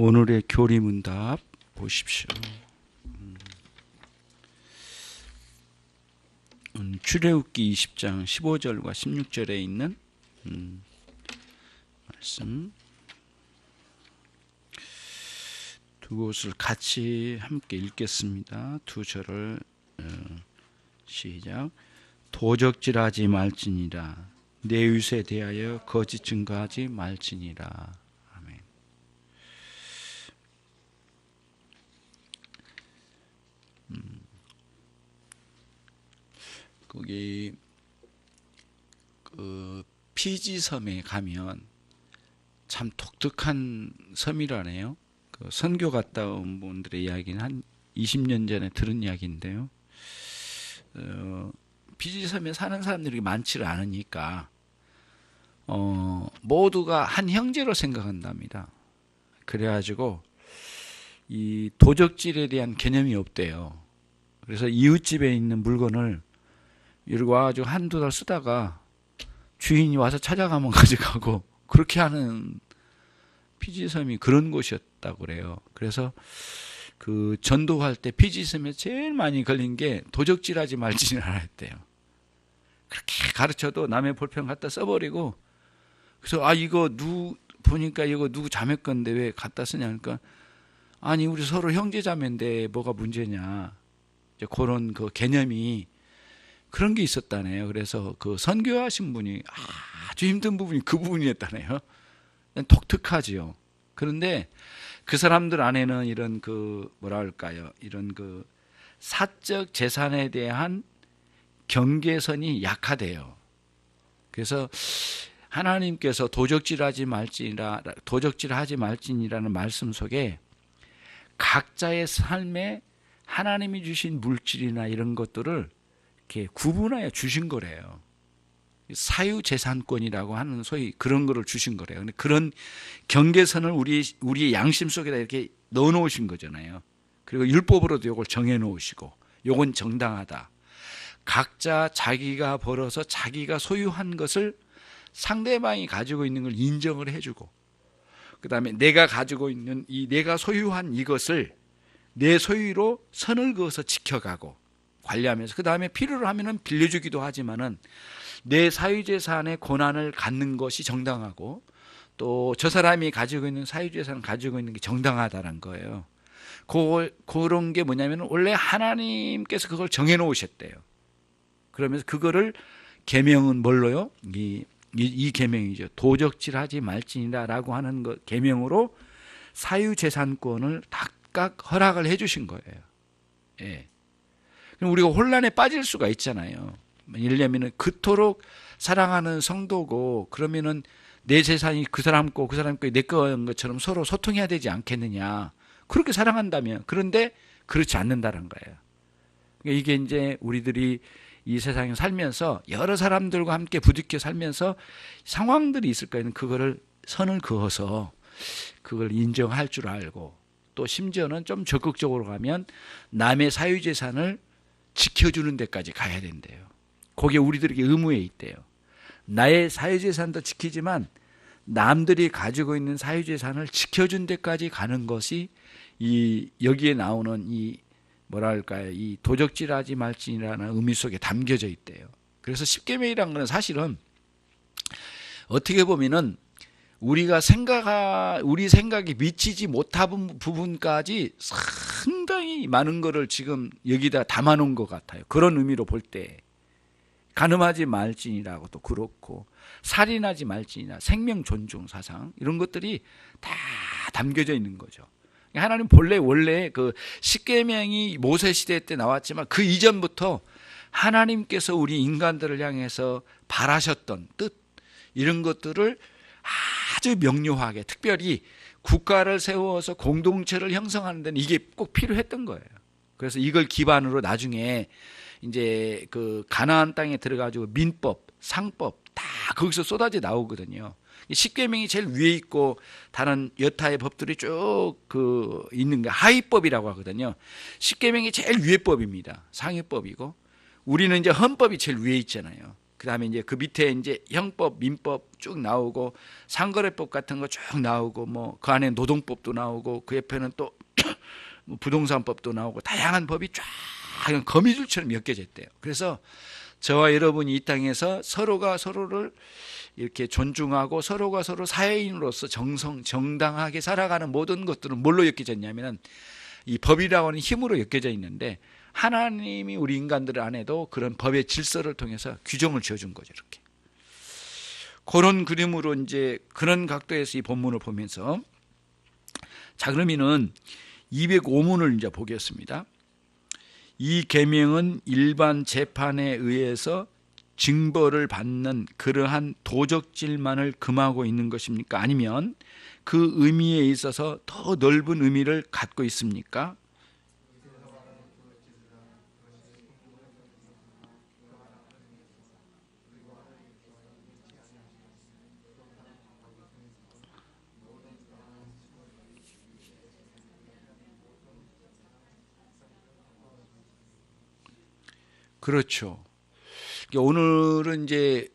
오늘의 교리문답 보십시오. 출애굽기 20장 15절과 16절에 있는 말씀 두 곳을 같이 함께 읽겠습니다. 두 절을 시작. 도적질하지 말지니라. 내 이웃에 대하여 거짓 증거하지 말지니라. 아멘. 거기 그 피지 섬에 가면 참 독특한 섬이라네요. 그 선교 갔다 온 분들의 이야기는 한 20년 전에 들은 이야기인데요. 피지 섬에 사는 사람들이 많지를 않으니까 모두가 한 형제로 생각한답니다. 그래가지고 이 도적질에 대한 개념이 없대요. 그래서 이웃집에 있는 물건을 이러고 와가지고 한두 달 쓰다가 주인이 와서 찾아가면 가져가고 그렇게 하는 피지섬이 그런 곳이었다고 그래요. 그래서 그 전도할 때 피지섬에 제일 많이 걸린 게 도적질하지 말지니라 했대요. 그렇게 가르쳐도 남의 볼펜 갖다 써버리고, 그래서 이거 보니까 이거 누구 자매 건데 왜 갖다 쓰냐 하니까, 아니 우리 서로 형제 자매인데 뭐가 문제냐, 이제 그런 그 개념이 그런 게 있었다네요. 그래서 그 선교하신 분이 아주 힘든 부분이 그 부분이었다네요. 독특하지요. 그런데 그 사람들 안에는 이런 그 뭐랄까요, 이런 그 사적 재산에 대한 경계선이 약하대요. 그래서 하나님께서 도적질하지 말지니라는 말씀 속에 각자의 삶에 하나님이 주신 물질이나 이런 것들을 이렇게 구분하여 주신 거래요. 사유재산권이라고 하는 소위 그런 거를 주신 거래요. 근데 그런 경계선을 우리의 양심 속에다 이렇게 넣어 놓으신 거잖아요. 그리고 율법으로도 이걸 정해 놓으시고, 요건 정당하다. 각자 자기가 벌어서 자기가 소유한 것을 상대방이 가지고 있는 걸 인정을 해주고, 그 다음에 내가 가지고 있는 내가 소유한 이것을 내 소유로 선을 그어서 지켜가고 관리하면서, 그 다음에 필요로 하면은 빌려주기도 하지만은 내 사유재산의 권한을 갖는 것이 정당하고, 또 저 사람이 가지고 있는 사유재산을 가지고 있는 게 정당하다는 거예요. 그런 게 뭐냐면 원래 하나님께서 그걸 정해 놓으셨대요. 그러면서 그거를 계명은 뭘로요? 이 계명이죠. 도적질하지 말지니라라고 하는 것 계명으로 사유재산권을 각각 허락을 해주신 거예요. 예. 그럼 우리가 혼란에 빠질 수가 있잖아요. 예를 들면 그토록 사랑하는 성도고, 그러면은 내 재산이 그 사람 거, 그 사람 거, 내 거인 것처럼 서로 소통해야 되지 않겠느냐. 그렇게 사랑한다면. 그런데 그렇지 않는다는 거예요. 이게 이제 우리들이 이 세상에 살면서 여러 사람들과 함께 부딪혀 살면서 상황들이 있을 거예요. 그거를 선을 그어서 그걸 인정할 줄 알고, 또 심지어는 좀 적극적으로 가면 남의 사유재산을 지켜주는 데까지 가야 된대요. 그게 우리들에게 의무에 있대요. 나의 사유재산도 지키지만 남들이 가지고 있는 사유재산을 지켜준 데까지 가는 것이 여기에 나오는 뭐랄까요, 이 도적질하지 말지라는 의미 속에 담겨져 있대요. 그래서 십계명이라는 것은 사실은 어떻게 보면은 우리 생각이 미치지 못한 부분까지 상당히 많은 거를 지금 여기다 담아놓은 것 같아요. 그런 의미로 볼 때 간음하지 말지니라고도 그렇고, 살인하지 말지니라, 생명 존중 사상, 이런 것들이 다 담겨져 있는 거죠. 하나님 원래 그 십계명이 모세 시대 때 나왔지만 그 이전부터 하나님께서 우리 인간들을 향해서 바라셨던 뜻, 이런 것들을 아주 명료하게, 특별히 국가를 세워서 공동체를 형성하는 데는 이게 꼭 필요했던 거예요. 그래서 이걸 기반으로 나중에 이제 그 가나안 땅에 들어가지고 민법, 상법 다 거기서 쏟아져 나오거든요. 십계명이 제일 위에 있고 다른 여타의 법들이 쭉 있는 게 하위법이라고 하거든요. 십계명이 제일 위에 법입니다. 상위법이고, 우리는 이제 헌법이 제일 위에 있잖아요. 그다음에 이제 그 밑에 이제 형법, 민법 쭉 나오고 상거래법 같은 거 쭉 나오고 뭐 그 안에 노동법도 나오고 그 옆에는 또 뭐 부동산법도 나오고 다양한 법이 쫙 거미줄처럼 엮여져 있대요. 그래서 저와 여러분이 이 땅에서 서로가 서로를 이렇게 존중하고 서로가 서로 사회인으로서 정당하게 살아가는 모든 것들은 뭘로 엮여졌냐면은 이 법이라고 하는 힘으로 엮여져 있는데 하나님이 우리 인간들 안에도 그런 법의 질서를 통해서 규정을 지어준 거죠. 이렇게 그런 그림으로 이제 그런 각도에서 이 본문을 보면서 자 그러면은 205문을 이제 보겠습니다. 이 계명은 일반 재판에 의해서 징벌을 받는 그러한 도적질만을 금하고 있는 것입니까? 아니면 그 의미에 있어서 더 넓은 의미를 갖고 있습니까? 그렇죠. 오늘은 이제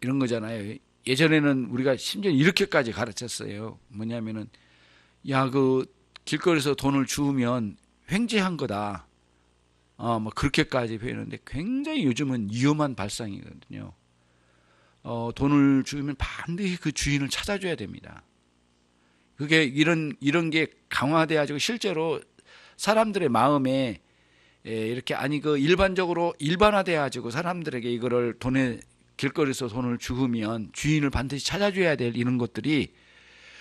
이런 거잖아요. 예전에는 우리가 심지어 이렇게까지 가르쳤어요. 뭐냐면은 야, 그 길거리에서 돈을 주우면 횡재한 거다. 뭐 그렇게까지 표현하는데 굉장히 요즘은 위험한 발상이거든요. 돈을 주우면 반드시 그 주인을 찾아줘야 됩니다. 그게 이런 게 강화돼 가지고 실제로 사람들의 마음에 이렇게 아니 그 일반적으로 일반화돼 가지고 사람들에게 이거를 돈에 길거리에서 돈을 주우면 주인을 반드시 찾아줘야 될 이런 것들이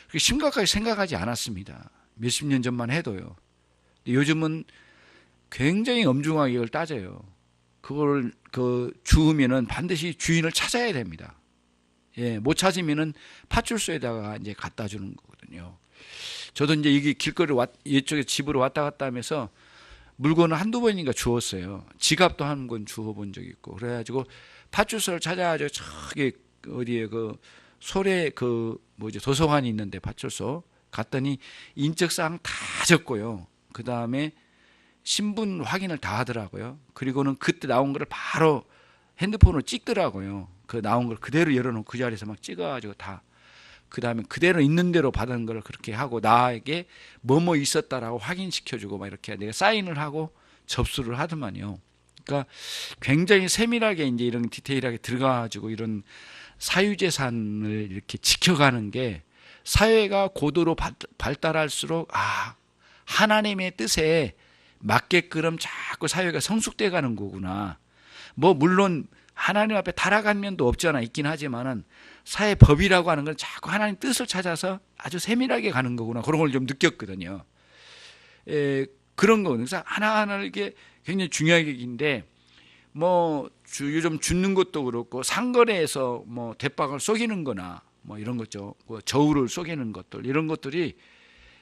그렇게 심각하게 생각하지 않았습니다. 몇십 년 전만 해도요. 요즘은 굉장히 엄중하게 이걸 따져요. 그걸 그 주우면은 반드시 주인을 찾아야 됩니다. 예, 못 찾으면은 파출소에다가 이제 갖다 주는 거거든요. 저도 이제 이게 길거리 이쪽에 집으로 왔다 갔다 하면서 물건을 한두 번인가 주웠어요. 지갑도 한 번 주워본 적이 있고 그래가지고 파출소를 찾아가지고 저기 어디에 그 소래 그 뭐지 도서관이 있는데 파출소 갔더니 인적사항 다 적고요. 그 다음에 신분 확인을 다 하더라고요. 그리고는 그때 나온 거를 바로 핸드폰으로 찍더라고요. 그 나온 걸 그대로 열어놓고 그 자리에서 막 찍어가지고 다. 그 다음에 그대로 있는 대로 받은 걸 그렇게 하고 나에게 뭐뭐 있었다라고 확인시켜주고 막 이렇게 내가 사인을 하고 접수를 하더만요. 그러니까 굉장히 세밀하게 이제 이런 디테일하게 들어가가지고 이런 사유재산을 이렇게 지켜가는 게 사회가 고도로 발달할수록 하나님의 뜻에 맞게끔 자꾸 사회가 성숙돼 가는 거구나. 뭐 물론 하나님 앞에 타락한 면도 없지 않아 있긴 하지만은 사회 법이라고 하는 건 자꾸 하나님 뜻을 찾아서 아주 세밀하게 가는 거구나. 그런 걸 좀 느꼈거든요. 그런 거. 그래서 하나하나 이게 굉장히 중요한 얘기인데 뭐 요즘 죽는 것도 그렇고 상거래에서 뭐 대박을 속이는 거나 뭐 이런 거죠. 뭐 저울을 속이는 것들 이런 것들이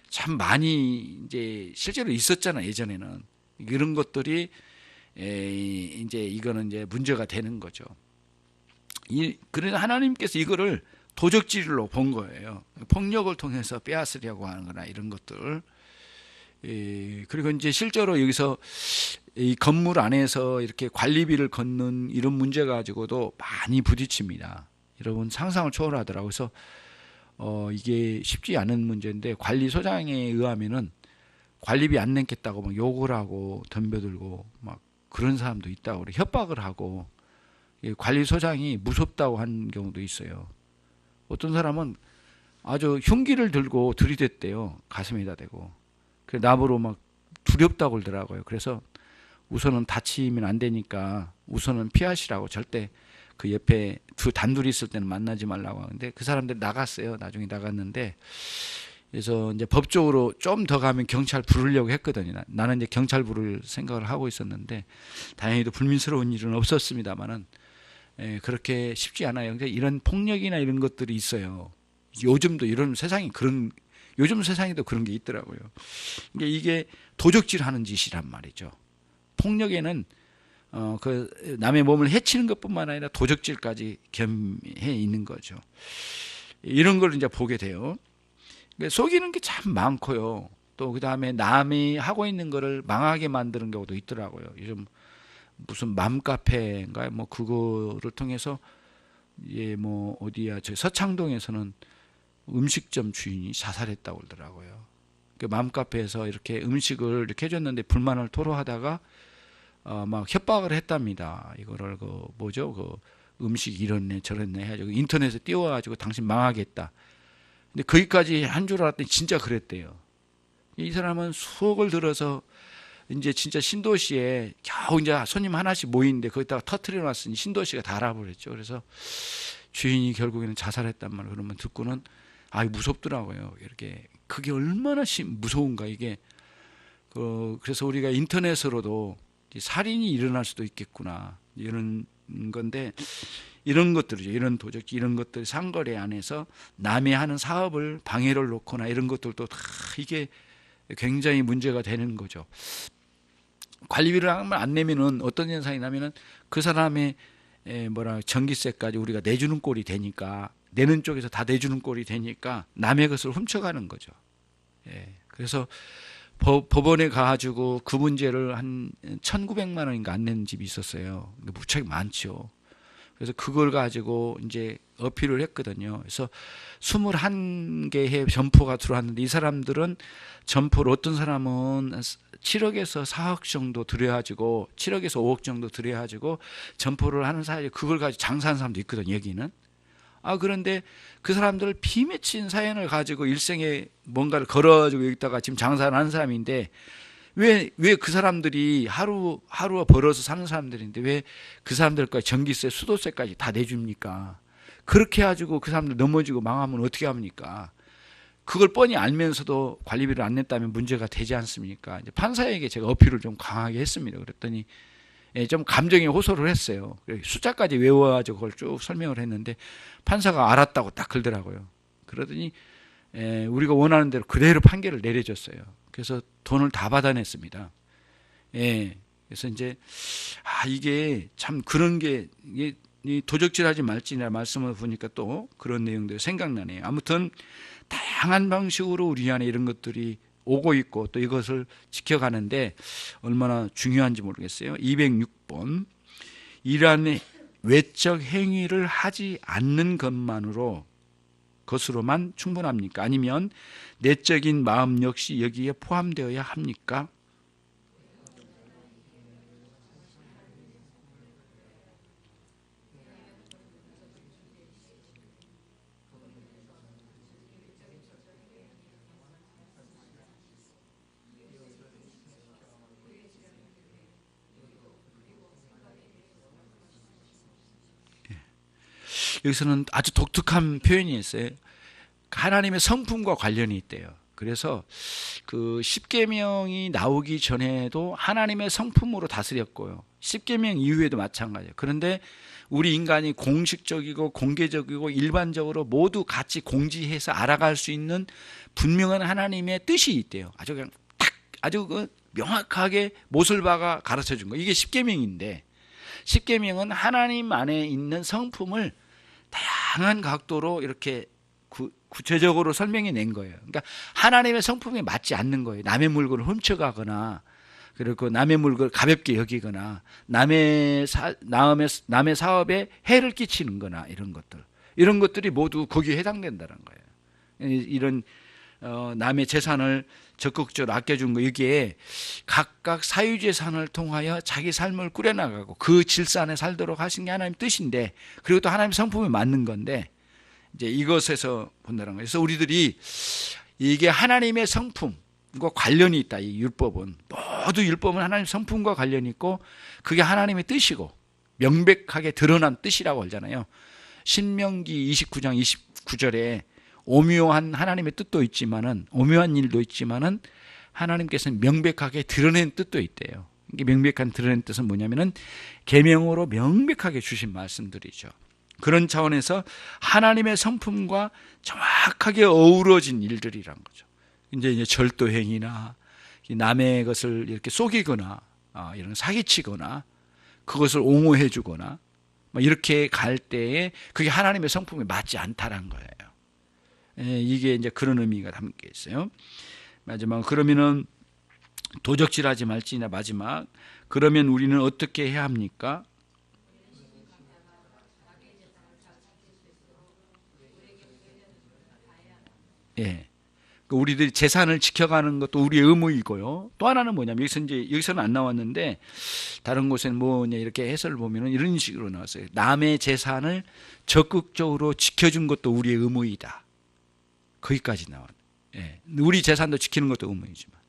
참 많이 이제 실제로 있었잖아 예전에는. 이런 것들이 이제 이거는 이제 문제가 되는 거죠. 그래서 하나님께서 이거를 도적질로 본 거예요. 폭력을 통해서 빼앗으려고 하는 거나 이런 것들. 그리고 이제 실제로 여기서 이 건물 안에서 이렇게 관리비를 걷는 이런 문제 가지고도 많이 부딪힙니다. 여러분 상상을 초월하더라고요. 그래서 이게 쉽지 않은 문제인데 관리소장에 의하면은 관리비 안 냈겠다고 막 욕을 하고 덤벼들고 막 그런 사람도 있다고 그래. 협박을 하고 관리소장이 무섭다고 하는 경우도 있어요. 어떤 사람은 아주 흉기를 들고 들이댔대요. 가슴에다 대고. 그래서 나보러 막 두렵다고 그러더라고요. 그래서 우선은 다치면 안 되니까 우선은 피하시라고 절대 그 옆에 단둘이 있을 때는 만나지 말라고 하는데 그 사람들 나갔어요. 나중에 나갔는데 그래서 이제 법적으로 좀 더 가면 경찰 부르려고 했거든요. 나는 이제 경찰 부를 생각을 하고 있었는데 다행히도 불민스러운 일은 없었습니다만은 그렇게 쉽지 않아요. 그러니까 이런 폭력이나 이런 것들이 있어요. 요즘도 이런 세상이 요즘 세상에도 그런 게 있더라고요. 그러니까 이게 도적질하는 짓이란 말이죠. 폭력에는 그 남의 몸을 해치는 것뿐만 아니라 도적질까지 겸해 있는 거죠. 이런 걸 이제 보게 돼요. 그러니까 속이는 게 참 많고요. 또 그 다음에 남이 하고 있는 거를 망하게 만드는 경우도 있더라고요. 요즘 무슨 맘카페인가 뭐 그거를 통해서 뭐 어디야 저 서창동에서는 음식점 주인이 자살했다고 그러더라고요. 그 맘카페에서 이렇게 음식을 이렇게 해줬는데 불만을 토로하다가 막 협박을 했답니다. 이거를 그 뭐죠 그 음식 이렇네 저렇네 해가지고 인터넷에 띄워가지고 당신 망하겠다. 근데 거기까지 한 줄 알았더니 진짜 그랬대요. 이 사람은 수억을 들어서 이제 진짜 신도시에 겨우 이제 손님 하나씩 모이는데 거기다가 터트려 놨으니 신도시가 다 알아버렸죠. 그래서 주인이 결국에는 자살했단 말을 그러면 듣고는 무섭더라고요. 이렇게 그게 얼마나 무서운가 이게. 그래서 우리가 인터넷으로도 살인이 일어날 수도 있겠구나 이런 건데 이런 것들이죠. 이런 도적질 이런 것들 상거래 안에서 남이 하는 사업을 방해를 놓거나 이런 것들도 다 이게 굉장히 문제가 되는 거죠. 관리비를 안 내면은 어떤 현상이 나면은 그 사람의 전기세까지 우리가 내주는 꼴이 되니까 내는 쪽에서 다 내주는 꼴이 되니까 남의 것을 훔쳐가는 거죠. 그래서 법원에 가가지고 그 문제를 한 1,900만 원인가 안 낸 집이 있었어요. 무척 많죠. 그래서 그걸 가지고 이제 어필을 했거든요. 그래서 21개의 점포가 들어왔는데 이 사람들은 점포를 어떤 사람은 7억에서 4억 정도 들여가지고 7억에서 5억 정도 들여가지고 점포를 하는 사이에 그걸 가지고 장사하는 사람도 있거든요. 여기는. 그런데 그 사람들 피맺힌 사연을 가지고 일생에 뭔가를 걸어가지고 여기다가 지금 장사를 하는 사람인데 왜 그 사람들이 하루 벌어서 사는 사람들인데 왜 그 사람들까지 전기세, 수도세까지 다 내줍니까? 그렇게 해가지고 그 사람들 넘어지고 망하면 어떻게 합니까? 그걸 뻔히 알면서도 관리비를 안 냈다면 문제가 되지 않습니까? 이제 판사에게 제가 어필을 좀 강하게 했습니다. 그랬더니 좀 감정에 호소를 했어요. 숫자까지 외워가지고 그걸 쭉 설명을 했는데 판사가 알았다고 딱 그러더라고요. 그러더니 우리가 원하는 대로 그대로 판결을 내려줬어요. 그래서 돈을 다 받아냈습니다. 그래서 이제 이게 참 그런 게 도적질하지 말지나 말씀을 보니까 또 그런 내용들이 생각나네요. 아무튼 다양한 방식으로 우리 안에 이런 것들이 오고 있고 또 이것을 지켜가는데 얼마나 중요한지 모르겠어요. 206번 이러한 외적 행위를 하지 않는 것으로만 충분합니까? 아니면 내적인 마음 역시 여기에 포함되어야 합니까? 여기서는 아주 독특한 표현이 있어요. 하나님의 성품과 관련이 있대요. 그래서 그 십계명이 나오기 전에도 하나님의 성품으로 다스렸고요. 십계명 이후에도 마찬가지예요. 그런데 우리 인간이 공식적이고 공개적이고 일반적으로 모두 같이 공지해서 알아갈 수 있는 분명한 하나님의 뜻이 있대요. 아주 그냥 딱 아주 명확하게 못을 박아 가르쳐 준 거. 이게 십계명인데 십계명은 하나님 안에 있는 성품을 다양한 각도로 이렇게 구체적으로 설명해 낸 거예요. 그러니까 하나님의 성품에 맞지 않는 거예요. 남의 물건을 훔쳐가거나 그리고 남의 물건을 가볍게 여기거나 남의 사업에 해를 끼치는 거나 이런 것들이 모두 거기에 해당된다는 거예요. 이런 남의 재산을 적극적으로 아껴준 거 여기에 각각 사유재산을 통하여 자기 삶을 꾸려나가고 그 질서 안에 살도록 하신 게 하나님 뜻인데 그리고 또 하나님 성품에 맞는 건데 이제 이것에서 본다는 거예요. 그래서 우리들이 이게 하나님의 성품과 관련이 있다. 이 율법은 모두 율법은 하나님 성품과 관련이 있고 그게 하나님의 뜻이고 명백하게 드러난 뜻이라고 하잖아요. 신명기 29장 29절에 오묘한 하나님의 뜻도 있지만은 오묘한 일도 있지만은 하나님께서는 명백하게 드러낸 뜻도 있대요. 이게 명백한 드러낸 뜻은 뭐냐면은 계명으로 명백하게 주신 말씀들이죠. 그런 차원에서 하나님의 성품과 정확하게 어우러진 일들이란 거죠. 이제 절도 행위나 남의 것을 이렇게 속이거나 이런 사기치거나 그것을 옹호해 주거나 이렇게 갈 때에 그게 하나님의 성품에 맞지 않다란 거예요. 이게 이제 그런 의미가 담겨 있어요. 마지막 그러면은 도적질하지 말지니라. 마지막, 그러면 우리는 어떻게 해야 합니까? 예. 우리들이 재산을 지켜가는 것도 우리의 의무이고요. 또 하나는 뭐냐면, 여기서는 안 나왔는데 다른 곳에는 뭐냐 이렇게 해설을 보면은 이런 식으로 나왔어요. 남의 재산을 적극적으로 지켜준 것도 우리의 의무이다. 거기까지 나와요. 예. 우리 재산도 지키는 것도 의무이지만.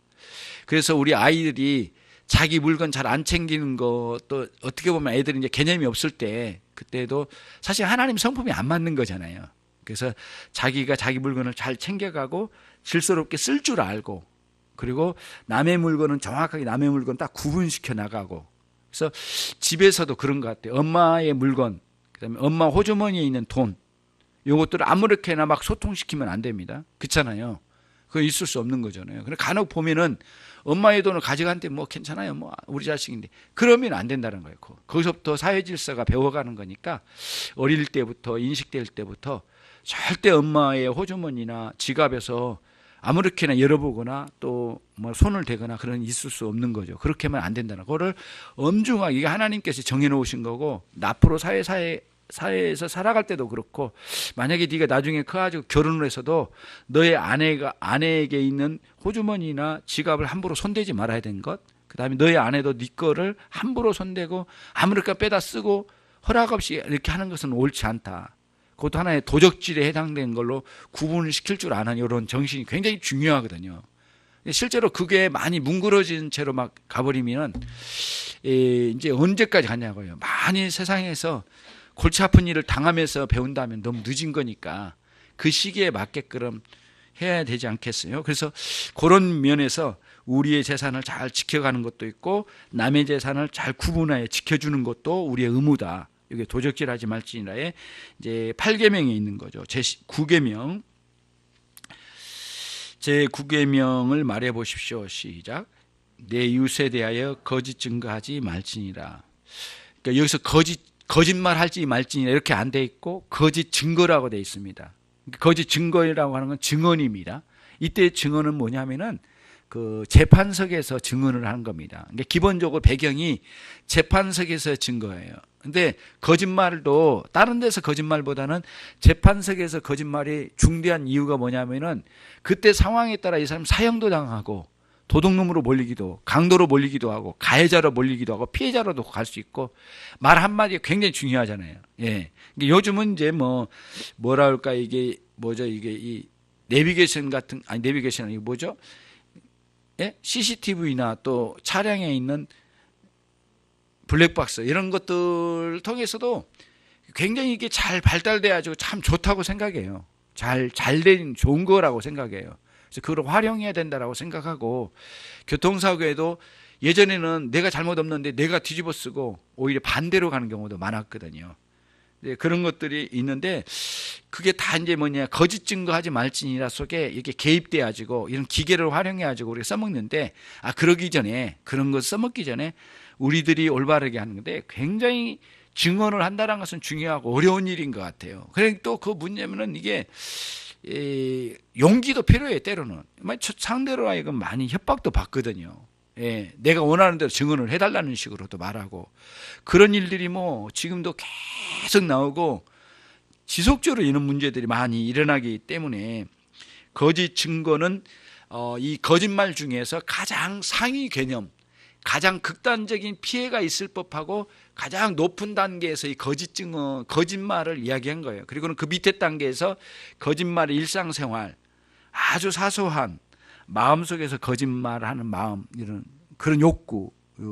그래서 우리 아이들이 자기 물건 잘 안 챙기는 것도 어떻게 보면 애들이 이제 개념이 없을 때, 그때도 사실 하나님 성품이 안 맞는 거잖아요. 그래서 자기가 자기 물건을 잘 챙겨가고 질서롭게 쓸 줄 알고, 그리고 남의 물건은 정확하게 남의 물건 딱 구분시켜 나가고. 그래서 집에서도 그런 것 같아요. 엄마의 물건, 그다음에 엄마 호주머니에 있는 돈, 요것들을 아무렇게나 막 소통시키면 안 됩니다. 그렇잖아요. 그거 있을 수 없는 거잖아요. 그래 간혹 보면은 엄마의 돈을 가져간데 뭐 괜찮아요. 뭐 우리 자식인데. 그러면 안 된다는 거예요. 거기서부터 사회 질서가 배워가는 거니까 어릴 때부터, 인식될 때부터 절대 엄마의 호주머니나 지갑에서 아무렇게나 열어보거나 또 뭐 손을 대거나 그런 있을 수 없는 거죠. 그렇게 하면 안 된다는 거를 엄중하게, 이게 하나님께서 정해놓으신 거고, 앞으로 사회에서 살아갈 때도 그렇고, 만약에 네가 나중에 커가지고 결혼을 해서도 너의 아내에게 있는 호주머니나 지갑을 함부로 손대지 말아야 되는 것, 그 다음에 너의 아내도 네 거를 함부로 손대고 아무렇게나 빼다 쓰고 허락 없이 이렇게 하는 것은 옳지 않다. 그것도 하나의 도적질에 해당되는 걸로 구분을 시킬 줄 아는 이런 정신이 굉장히 중요하거든요. 실제로 그게 많이 뭉그러진 채로 막 가버리면 이제 언제까지 가냐고요. 많이 세상에서 골치 아픈 일을 당하면서 배운다면 너무 늦은 거니까 그 시기에 맞게끔 해야 되지 않겠어요? 그래서 그런 면에서 우리의 재산을 잘 지켜가는 것도 있고, 남의 재산을 잘 구분하여 지켜주는 것도 우리의 의무다. 이게 도적질하지 말지니라의 이제 8계명에 있는 거죠. 제 9계명. 제 9계명을 말해 보십시오. 시작. 내 이웃에 대하여 거짓 증거하지 말지니라. 그러니까 여기서 거짓말 할지 말지니라 이렇게 안 돼 있고, 거짓 증거라고 돼 있습니다. 거짓 증거라고 하는 건 증언입니다. 이때 증언은 뭐냐면은 그 재판석에서 증언을 하는 겁니다. 그러니까 기본적으로 배경이 재판석에서 증거예요. 근데 거짓말도 다른 데서 거짓말보다는 재판석에서 거짓말이 중대한 이유가 뭐냐면은 그때 상황에 따라 이 사람 사형도 당하고 도둑놈으로 몰리기도, 강도로 몰리기도 하고, 가해자로 몰리기도 하고, 피해자로도 갈 수 있고, 말 한마디가 굉장히 중요하잖아요. 예. 요즘은 이제 뭐라 할까, 이게 뭐죠, 이게 이 내비게이션 같은, 아니 내비게이션 이게 뭐죠? 예? CCTV나 또 차량에 있는 블랙박스 이런 것들 통해서도 굉장히 이게 잘 발달돼가지고 참 좋다고 생각해요. 잘된 좋은 거라고 생각해요. 그래서 그걸 활용해야 된다라고 생각하고, 교통사고에도 예전에는 내가 잘못 없는데 내가 뒤집어 쓰고 오히려 반대로 가는 경우도 많았거든요. 그런 것들이 있는데, 그게 다 이제 뭐냐, 거짓 증거하지 말지니라 속에 이렇게 개입돼 가지고 이런 기계를 활용해 가지고 우리가 써먹는데, 그러기 전에, 그런 거 써먹기 전에 우리들이 올바르게 하는 건데, 굉장히 증언을 한다는 것은 중요하고 어려운 일인 것 같아요. 그래 또 그 문제면은 이게 용기도 필요해요. 때로는 상대로 하여금 많이 협박도 받거든요. 예, 내가 원하는 대로 증언을 해달라는 식으로도 말하고, 그런 일들이 뭐 지금도 계속 나오고 지속적으로 이런 문제들이 많이 일어나기 때문에, 거짓 증거는 이 거짓말 중에서 가장 상위 개념, 가장 극단적인 피해가 있을 법하고 가장 높은 단계에서 이 거짓말을 이야기한 거예요. 그리고는 그 밑에 단계에서 거짓말의 일상생활, 아주 사소한 마음속에서 거짓말하는 마음, 이런 그런 욕구,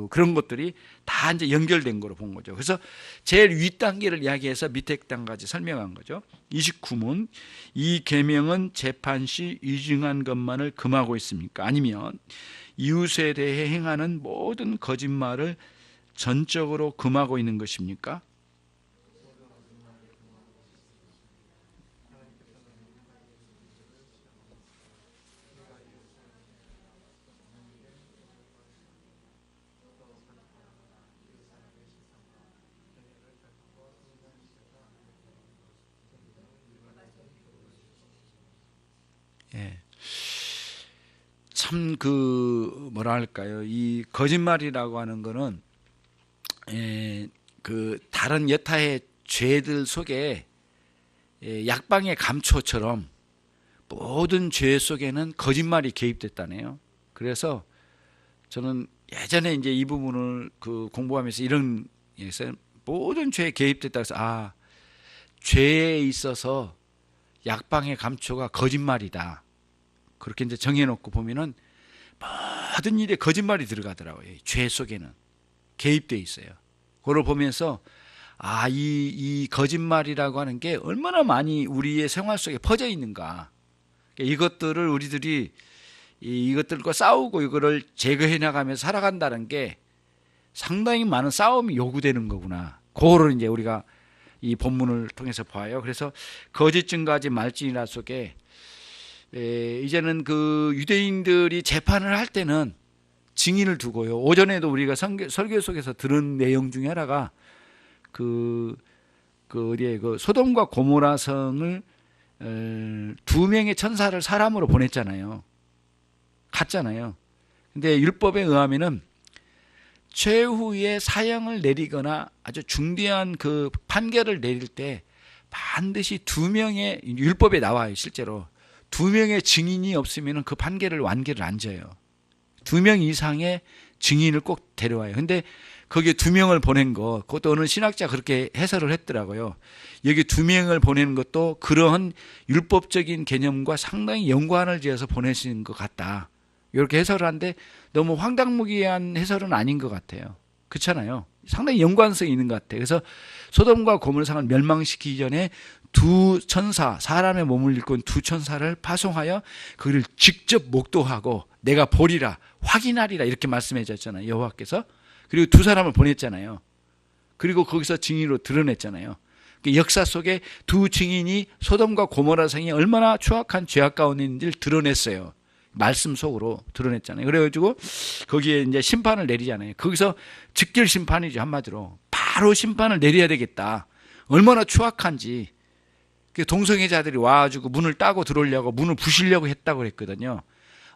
그런 것들이 다 이제 연결된 거로 본 거죠. 그래서 제일 윗 단계를 이야기해서 밑에 단계까지 설명한 거죠. 29문, 이 계명은 재판 시 위증한 것만을 금하고 있습니까? 아니면 이웃에 대해 행하는 모든 거짓말을 전적으로 금하고 있는 것입니까? 예. 참 뭐랄까요, 이 거짓말이라고 하는 거는 그 다른 여타의 죄들 속에 약방의 감초처럼 모든 죄 속에는 거짓말이 개입됐다네요. 그래서 저는 예전에 이제 이 부분을 공부하면서 이런 얘기했어요. 모든 죄에 개입됐다 해서 죄에 있어서 약방의 감초가 거짓말이다. 그렇게 이제 정해놓고 보면은 모든 일에 거짓말이 들어가더라고요. 죄 속에는 개입되어 있어요. 그걸 보면서 이 거짓말이라고 하는 게 얼마나 많이 우리의 생활 속에 퍼져 있는가. 이것들을 우리들이 이것들과 싸우고 이거를 제거해 나가면서 살아간다는 게 상당히 많은 싸움이 요구되는 거구나. 그거를 이제 우리가 이 본문을 통해서 봐요. 그래서 거짓 증거하지 말지니라 속에 이제는 유대인들이 재판을 할 때는 증인을 두고요. 오전에도 우리가 설교 속에서 들은 내용 중에 하나가 소돔과 고모라 성을 2명의 천사를 사람으로 보냈잖아요. 갔잖아요. 근데 율법에 의하면은 최후의 사형을 내리거나 아주 중대한 판결을 내릴 때 반드시 2명의, 율법에 나와요, 실제로. 2명의 증인이 없으면 그 판결을 완결을 안 져요. 2명 이상의 증인을 꼭 데려와요. 근데 거기에 2명을 보낸 거, 그것도 어느 신학자 그렇게 해설을 했더라고요. 여기 2명을 보내는 것도 그러한 율법적인 개념과 상당히 연관을 지어서 보내신 것 같다. 이렇게 해설을 하는데 너무 황당무계한 해설은 아닌 것 같아요. 그렇잖아요. 상당히 연관성이 있는 것 같아요. 그래서 소돔과 고모라성을 멸망시키기 전에 2천사, 사람의 몸을 일꾼 2천사를 파송하여 그를 직접 목도하고 내가 보리라, 확인하리라 이렇게 말씀해 줬잖아요. 여호와께서. 그리고 2사람을 보냈잖아요. 그리고 거기서 증인으로 드러냈잖아요. 역사 속에 2 증인이 소돔과 고모라 성이 얼마나 추악한 죄악 가운데 있는지를 드러냈어요. 말씀 속으로 드러냈잖아요. 그래가지고 거기에 이제 심판을 내리잖아요. 거기서 즉결 심판이죠, 한마디로. 바로 심판을 내려야 되겠다. 얼마나 추악한지. 동성애자들이 와가지고 문을 따고 들어오려고 문을 부시려고 했다고 그랬거든요.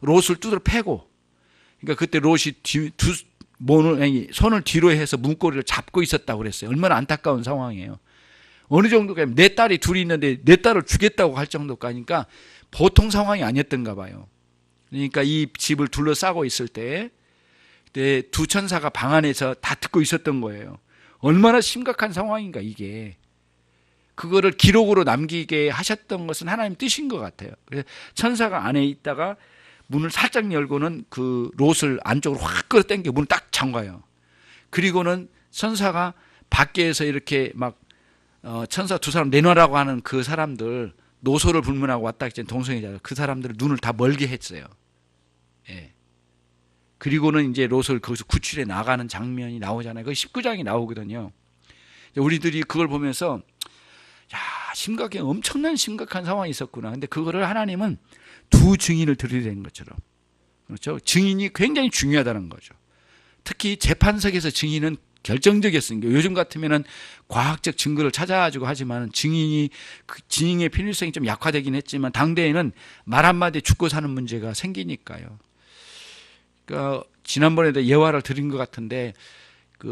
롯을 두드려 패고. 그러니까 그때 롯이 손을 뒤로 해서 문고리를 잡고 있었다고 그랬어요. 얼마나 안타까운 상황이에요. 어느 정도가 내 딸이 둘이 있는데 내 딸을 주겠다고 할 정도까지니까 보통 상황이 아니었던가 봐요. 그러니까 이 집을 둘러싸고 있을 때 2 천사가 방 안에서 다 듣고 있었던 거예요. 얼마나 심각한 상황인가 이게. 그거를 기록으로 남기게 하셨던 것은 하나님 뜻인 것 같아요. 그래서 천사가 안에 있다가 문을 살짝 열고는 롯을 안쪽으로 확 끌어당겨 문을 딱 잠가요. 그리고는 천사가 밖에서 이렇게 막 천사 2사람 내놔라고 하는 그 사람들, 노소를 불문하고 왔다 했잖아요. 동성애자. 그 사람들을 눈을 다 멀게 했어요. 예. 그리고는 이제 롯을 거기서 구출해 나가는 장면이 나오잖아요. 그 19장이 나오거든요. 우리들이 그걸 보면서 엄청난 심각한 상황이 있었구나. 근데 그거를 하나님은 2 증인을 들이대는 것처럼. 그렇죠? 증인이 굉장히 중요하다는 거죠. 특히 재판석에서 증인은 결정적이었으니까 요즘 같으면은 과학적 증거를 찾아가지고 하지만 증인의 필요성이 좀 약화되긴 했지만 당대에는 말 한마디에 죽고 사는 문제가 생기니까요. 그러니까 지난번에도 예화를 드린 것 같은데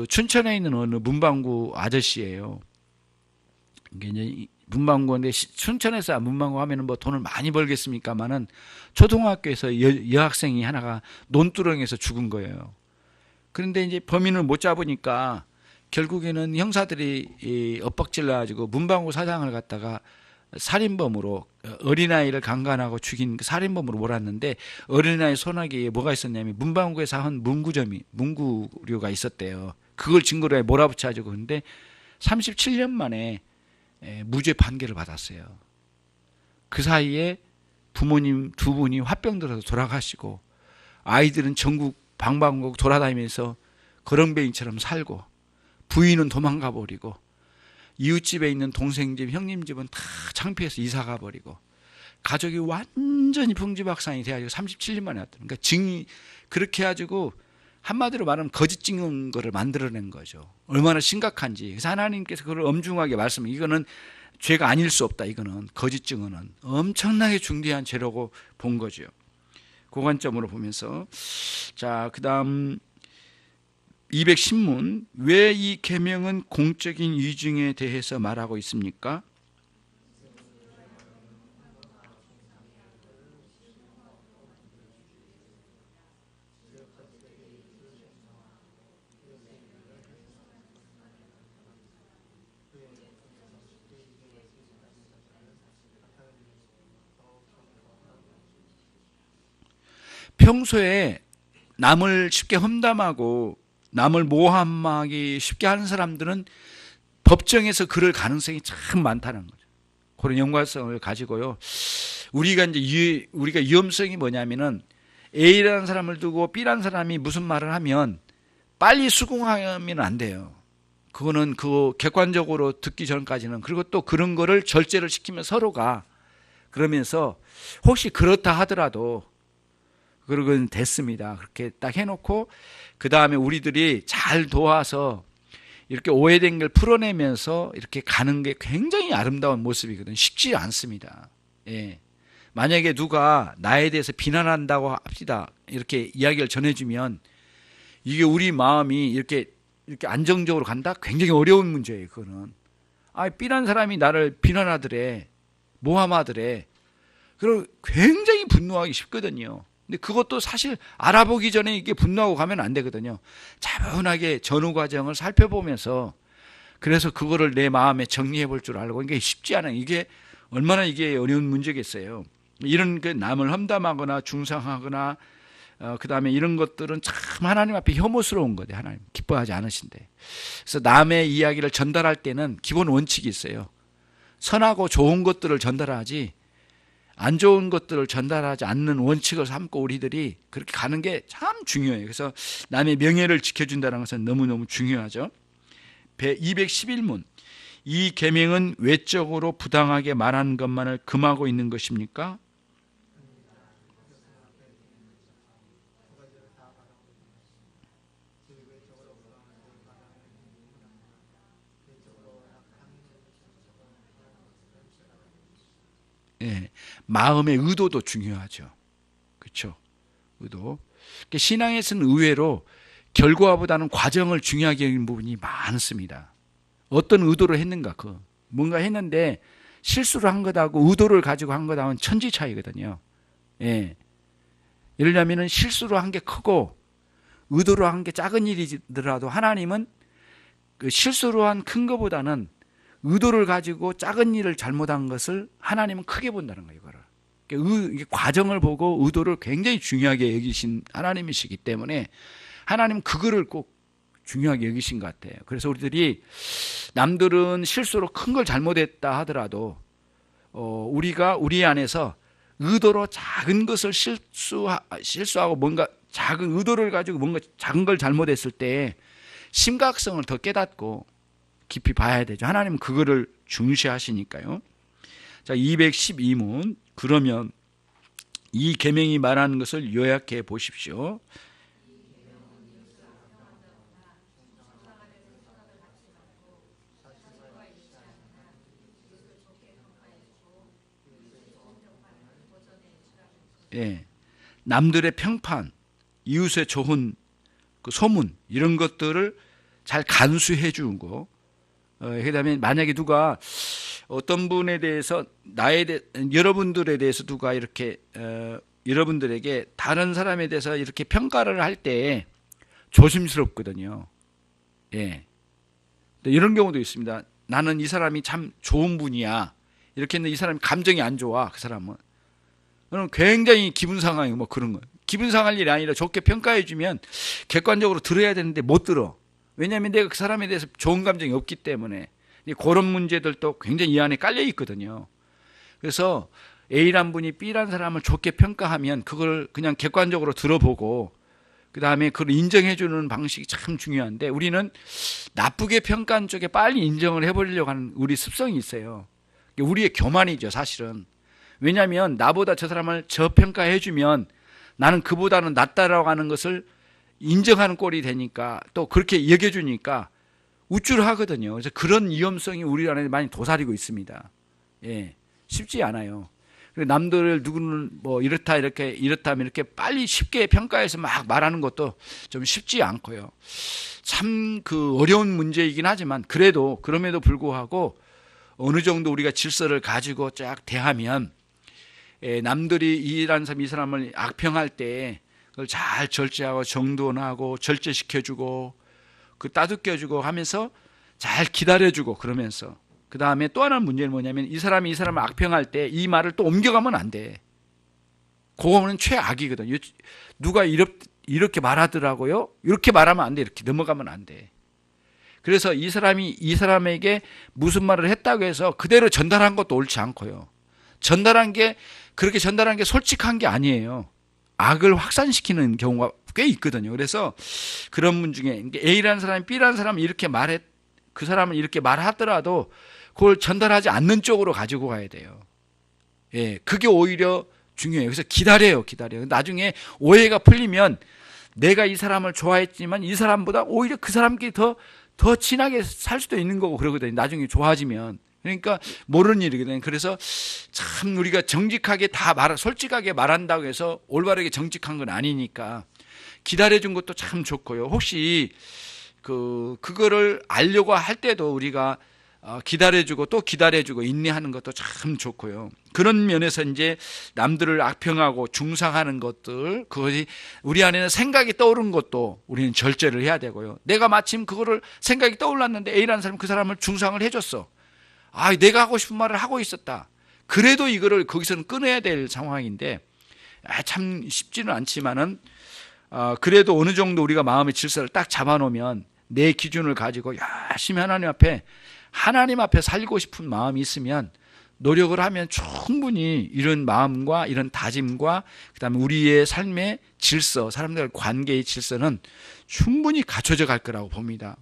춘천에 있는 어느 문방구 아저씨예요. 이게 이제 문방구인데 춘천에서 문방구 하면은 뭐 돈을 많이 벌겠습니까만은 초등학교에서 여학생이 하나가 논두렁에서 죽은 거예요. 그런데 이제 범인을 못 잡으니까 결국에는 형사들이 엇박질러 가지고 문방구 사장을 갖다가 살인범으로 어린아이를 강간하고 죽인 살인범으로 몰았는데 어린아이 손아귀에 뭐가 있었냐면 문방구에 사온 문구류가 있었대요. 그걸 증거로 몰아붙여 가지고 근데 37년 만에 무죄 판결을 받았어요. 그 사이에 부모님 2분이 화병 들어서 돌아가시고 아이들은 전국 방방곡 돌아다니면서 거렁뱅이처럼 살고 부인은 도망가 버리고 이웃집에 있는 동생 집, 형님 집은 다 창피해서 이사가 버리고 가족이 완전히 풍지박산이 돼가지고 37년 만에 왔다. 그러니까 증이 그렇게 해가지고 한마디로 말하면 거짓 증거를 만들어낸 거죠. 얼마나 심각한지. 그래서 하나님께서 그걸 엄중하게 말씀해. 이거는 죄가 아닐 수 없다. 이거는 거짓 증거는 엄청나게 중대한 죄라고 본 거죠. 그 관점으로 보면서 자, 그다음 210문 왜 이 계명은 공적인 위증에 대해서 말하고 있습니까? 평소에 남을 쉽게 험담하고 남을 모함하기 쉽게 하는 사람들은 법정에서 그럴 가능성이 참 많다는 거죠. 그런 연관성을 가지고요. 우리가 위험성이 뭐냐면은 A라는 사람을 두고 B라는 사람이 무슨 말을 하면 빨리 수긍하면 안 돼요. 그거는 그 객관적으로 듣기 전까지는. 그리고 또 그런 거를 절제를 시키면 서로가 그러면서 혹시 그렇다 하더라도 그러건 됐습니다. 그렇게 딱 해놓고 그 다음에 우리들이 잘 도와서 이렇게 오해된 걸 풀어내면서 이렇게 가는 게 굉장히 아름다운 모습이거든요. 쉽지 않습니다. 예. 만약에 누가 나에 대해서 비난한다고 합시다. 이렇게 이야기를 전해주면 이게 우리 마음이 이렇게 안정적으로 간다? 굉장히 어려운 문제예요. 그거는. B라는 사람이 나를 비난하더래. 모함하더래. 그럼 굉장히 분노하기 쉽거든요. 근데 그것도 사실 알아보기 전에 이게 분노하고 가면 안 되거든요. 차분하게 전후 과정을 살펴보면서 그래서 그거를 내 마음에 정리해 볼 줄 알고 이게 쉽지 않아요. 이게 얼마나 이게 어려운 문제겠어요. 이런 그 남을 험담하거나 중상하거나 그 다음에 이런 것들은 참 하나님 앞에 혐오스러운 거예요. 하나님 기뻐하지 않으신데. 그래서 남의 이야기를 전달할 때는 기본 원칙이 있어요. 선하고 좋은 것들을 전달하지 안 좋은 것들을 전달하지 않는 원칙을 삼고 우리들이 그렇게 가는 게 참 중요해요. 그래서 남의 명예를 지켜준다는 것은 너무너무 중요하죠. 211문 이 계명은 외적으로 부당하게 말하는 것만을 금하고 있는 것입니까? 예, 마음의 의도도 중요하죠. 그렇죠? 의도. 신앙에서는 의외로 결과보다는 과정을 중요하게 여기는 부분이 많습니다. 어떤 의도로 했는가, 뭔가 했는데 실수를 한 것하고 의도를 가지고 한 것하고는 천지 차이거든요. 예. 예를 들면은 실수로 한 게 크고 의도로 한 게 작은 일이더라도 하나님은 그 실수로 한 큰 것보다는 의도를 가지고 작은 일을 잘못한 것을 하나님은 크게 본다는 거예요. 이게 과정을 보고 의도를 굉장히 중요하게 여기신 하나님이시기 때문에 하나님은 그거를 꼭 중요하게 여기신 것 같아요. 그래서 우리들이 남들은 실수로 큰 걸 잘못했다 하더라도 우리가 우리 안에서 의도로 작은 것을 실수하고 뭔가 작은 의도를 가지고 뭔가 작은 걸 잘못했을 때 심각성을 더 깨닫고 깊이 봐야 되죠. 하나님은 그거를 중시하시니까요. 자, 212문 그러면 이 계명이 말하는 것을 요약해 보십시오. 예, 남들의 평판, 이웃의 좋은 그 소문 이런 것들을 잘 간수해 주고 그다음에 만약에 누가 어떤 분에 대해서 여러분들에 대해서 누가 이렇게 여러분들에게 다른 사람에 대해서 이렇게 평가를 할 때 조심스럽거든요. 예. 이런 경우도 있습니다. 나는 이 사람이 참 좋은 분이야. 이렇게 했는데 이 사람이 감정이 안 좋아. 그 사람은. 그럼 굉장히 기분 상하고 뭐 그런 거. 기분 상할 일이 아니라 좋게 평가해 주면 객관적으로 들어야 되는데 못 들어. 왜냐하면 내가 그 사람에 대해서 좋은 감정이 없기 때문에. 그런 문제들도 굉장히 이 안에 깔려 있거든요. 그래서 A란 분이 B란 사람을 좋게 평가하면 그걸 그냥 객관적으로 들어보고 그 다음에 그걸 인정해 주는 방식이 참 중요한데 우리는 나쁘게 평가한 쪽에 빨리 인정을 해버리려고 하는 우리 습성이 있어요. 우리의 교만이죠, 사실은. 왜냐하면 나보다 저 사람을 저평가해 주면 나는 그보다는 낫다라고 하는 것을 인정하는 꼴이 되니까 또 그렇게 여겨주니까 우쭐하거든요. 그래서 그런 위험성이 우리 안에 많이 도사리고 있습니다. 예, 쉽지 않아요. 남들을 누구는 뭐 이렇다 이렇다면 이렇게 빨리 쉽게 평가해서 막 말하는 것도 좀 쉽지 않고요. 참 그 어려운 문제이긴 하지만 그럼에도 불구하고 어느 정도 우리가 질서를 가지고 쫙 대하면 남들이 이 사람을 악평할 때 그걸 잘 절제하고 정돈하고 절제시켜주고 그 따뜻겨주고 하면서 잘 기다려주고 그러면서 그 다음에 또 하나 문제는 뭐냐면 이 사람을 악평할 때 이 말을 또 옮겨가면 안 돼. 그거는 최악이거든요. 누가 이렇게 말하더라고요. 이렇게 말하면 안 돼. 이렇게 넘어가면 안 돼. 그래서 이 사람에게 무슨 말을 했다고 해서 그대로 전달한 것도 옳지 않고요. 그렇게 전달한 게 솔직한 게 아니에요. 악을 확산시키는 경우가 꽤 있거든요. 그래서 그런 분 중에 A라는 사람이 B라는 사람이 그 사람은 이렇게 말하더라도 그걸 전달하지 않는 쪽으로 가지고 가야 돼요. 예, 그게 오히려 중요해요. 그래서 기다려요. 나중에 오해가 풀리면 내가 이 사람을 좋아했지만 이 사람보다 오히려 그 사람끼리 더 친하게 살 수도 있는 거고 그러거든요. 나중에 좋아지면. 그러니까 모르는 일이거든요. 그래서 참 우리가 정직하게 솔직하게 말한다고 해서 올바르게 정직한 건 아니니까 기다려준 것도 참 좋고요. 혹시 그거를 알려고 할 때도 우리가 기다려주고 또 기다려주고 인내하는 것도 참 좋고요. 그런 면에서 이제 남들을 악평하고 중상하는 것들, 그것이 우리 안에는 생각이 떠오른 것도 우리는 절제를 해야 되고요. 내가 마침 그거를 생각이 떠올랐는데 A라는 사람 그 사람을 중상을 해줬어. 내가 하고 싶은 말을 하고 있었다. 그래도 이거를 거기서는 끊어야 될 상황인데 참 쉽지는 않지만은 그래도 어느 정도 우리가 마음의 질서를 딱 잡아놓으면 내 기준을 가지고 열심히 하나님 앞에 살고 싶은 마음이 있으면 노력을 하면 충분히 이런 마음과 이런 다짐과 그다음에 우리의 삶의 질서, 사람들 관계의 질서는 충분히 갖춰져 갈 거라고 봅니다.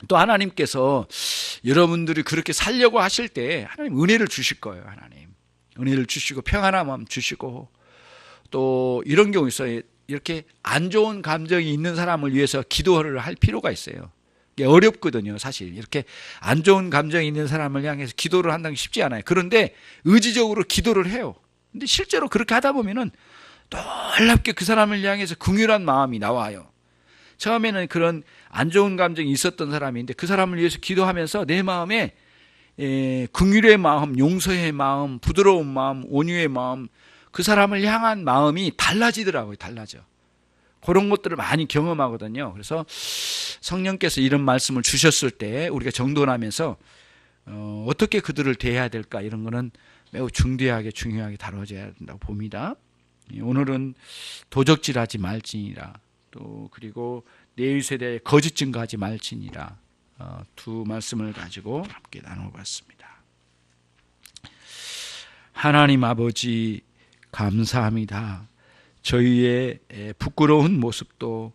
또 하나님께서 여러분들이 그렇게 살려고 하실 때 하나님 은혜를 주실 거예요. 하나님 은혜를 주시고 평안한 마음 주시고 또 이런 경우 있어요. 이렇게 안 좋은 감정이 있는 사람을 위해서 기도를 할 필요가 있어요. 이게 어렵거든요. 사실 이렇게 안 좋은 감정이 있는 사람을 향해서 기도를 한다는 게 쉽지 않아요. 그런데 의지적으로 기도를 해요. 근데 실제로 그렇게 하다 보면은 놀랍게 그 사람을 향해서 긍휼한 마음이 나와요. 처음에는 그런 안 좋은 감정이 있었던 사람인데 그 사람을 위해서 기도하면서 내 마음에 긍휼의 마음, 용서의 마음, 부드러운 마음, 온유의 마음, 그 사람을 향한 마음이 달라지더라고요. 달라져. 그런 것들을 많이 경험하거든요. 그래서 성령께서 이런 말씀을 주셨을 때 우리가 정돈하면서 어떻게 그들을 대해야 될까 이런 거는 매우 중요하게 다뤄져야 된다고 봅니다. 오늘은 도적질하지 말지니라, 또 그리고 내 이웃에 대해 거짓 증거하지 말지니라, 두 말씀을 가지고 함께 나눠봤습니다. 하나님 아버지 감사합니다. 저희의 부끄러운 모습도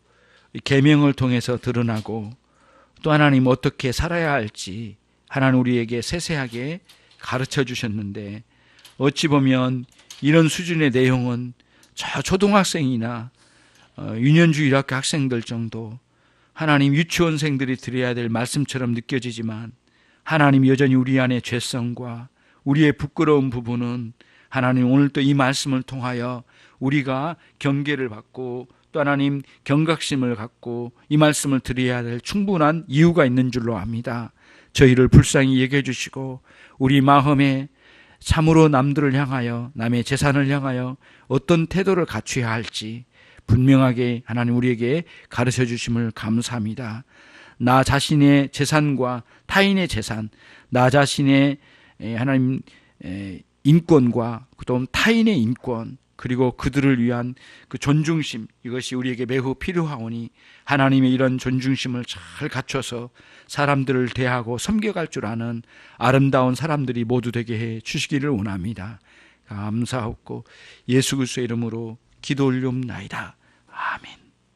계명을 통해서 드러나고 또 하나님 어떻게 살아야 할지 하나님 우리에게 세세하게 가르쳐 주셨는데 어찌 보면 이런 수준의 내용은 저 초등학생이나 유년주 1학교 학생들 정도 하나님 유치원생들이 들어야 될 말씀처럼 느껴지지만 하나님 여전히 우리 안의 죄성과 우리의 부끄러운 부분은 하나님 오늘 또 이 말씀을 통하여 우리가 경계를 받고 또 하나님 경각심을 갖고 이 말씀을 드려야 될 충분한 이유가 있는 줄로 압니다. 저희를 불쌍히 여겨 주시고 우리 마음에 참으로 남들을 향하여 남의 재산을 향하여 어떤 태도를 갖춰야 할지 분명하게 하나님 우리에게 가르쳐 주심을 감사합니다. 나 자신의 재산과 타인의 재산, 나 자신의 하나님 인권과 또 타인의 인권 그리고 그들을 위한 그 존중심, 이것이 우리에게 매우 필요하오니 하나님의 이런 존중심을 잘 갖춰서 사람들을 대하고 섬겨갈 줄 아는 아름다운 사람들이 모두 되게 해 주시기를 원합니다. 감사하고 예수 그리스도의 이름으로 기도 올리옵나이다.